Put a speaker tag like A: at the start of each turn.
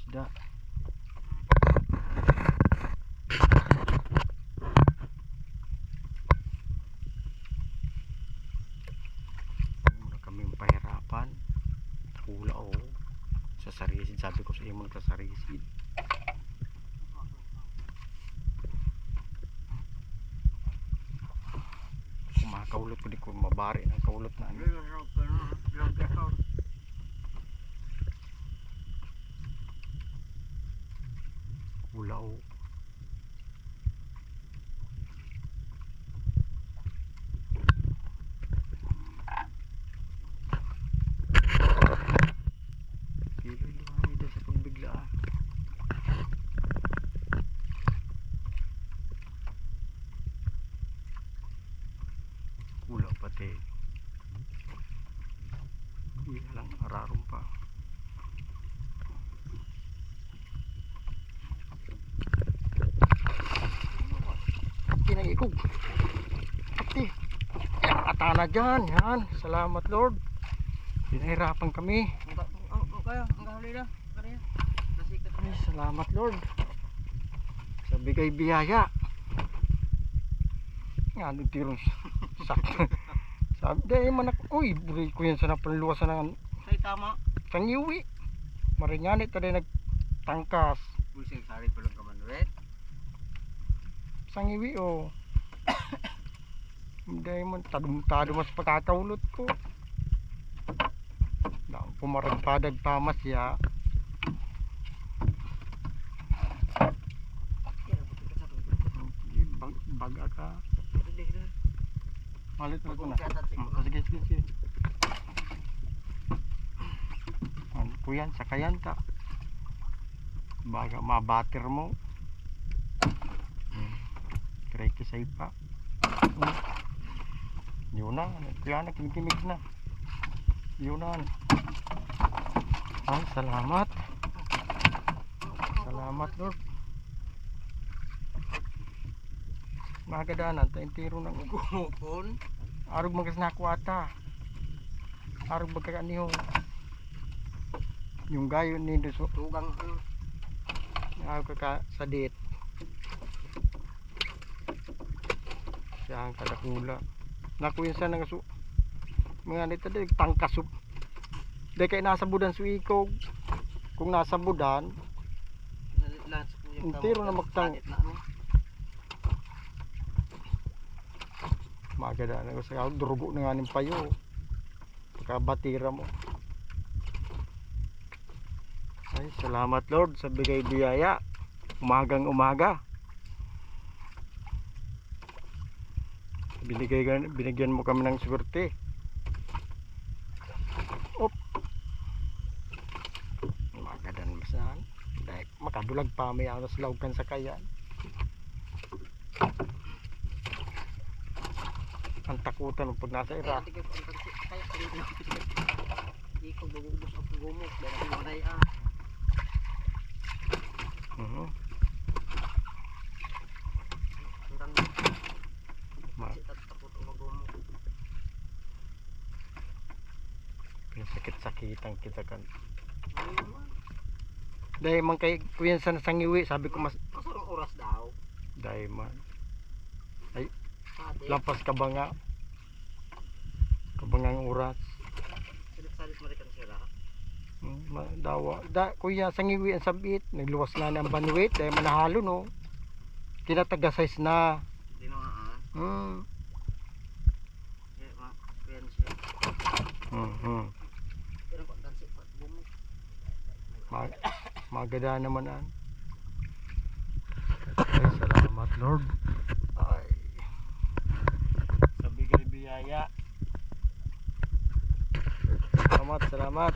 A: isda. Muna kaming pahirapan. Hula o sa sarisid, sabi ko sa iyo mong sarisid. Kumakaulot ko, di ko mabari ng kaulot na ano. Hula o. Sa pagbigla. Hula pati. Hindi lang ararong pa. Kinagikog. Pati. Atana dyan. Yan. Salamat Lord. Pinahirapan kami.
B: Kaya, ang huli na.
A: Ay, salamat Lord. Sa bigay biyaya. Nga, nagtirong sabi, dahil manak, uy, buri ko yan sa napanluwasan ng
B: Say tama.
A: sangiwi. Maringanit na rin nagtangkas.
B: Busing sari ko lang kamanuet.
A: Sangiwi o. Dahil man, tadum-tado mas pagkakaulot ko. Pumaragpadag pamas ya. Baga ka. Malit mo na. Sige, sige, sige. Ano po yan? Sakayan ta. Baga mabatir mo. Kreki sa ipa. Yun na. Kaya na, kimikimik na. Yun na. Ay, salamat. Salamat Lord. Magadanan tayong tiro ng
B: Gumukon.
A: arog magas na kwata. Arog magkakaniho. Yung gayo ni Duso.
B: Tugang ano.
A: Arog kaka sadit. Siya ang kadakula. Nakuinsa ng aso. Mga nito din tangkasup. Dahil kay nasa budan suikog. Kung nasa budan,
B: Lahat sa kuyang
A: tiro na magtang. Magada na ko sa durugo na nga ng payo. Pagkabatira mo. Ay, salamat Lord sa bigay biyaya. Umagang umaga. Binigyan mo kami ng swerte. Op. Magadan masan. Dahil makabulag pa may alas laukan sa kayan. Ang takutan pag nasa ira.
B: Hindi ko bagubos ang gumuk. Dahil ang maray
A: Sakit-sakitan kita kan. Dahil man kay kuyan sa sangiwi, sabi ko mas
B: kasarang oras daw.
A: dahil man. Ay,
B: Sade.
A: lampas kabanga. Kabangang oras.
B: Salit-salit marikan sila.
A: Dawa. Kuya sangiwi ang sabit, nagluwas na ang banwit dahil manahalo no. Tinataga-size na.
B: Di na nga Kaya ma, kuyan siya. Pero kung dansi pa, bumuk.
A: Magada naman an. Ay, salamat Lord. Ay. Sa bigay biyaya. Salamat, salamat.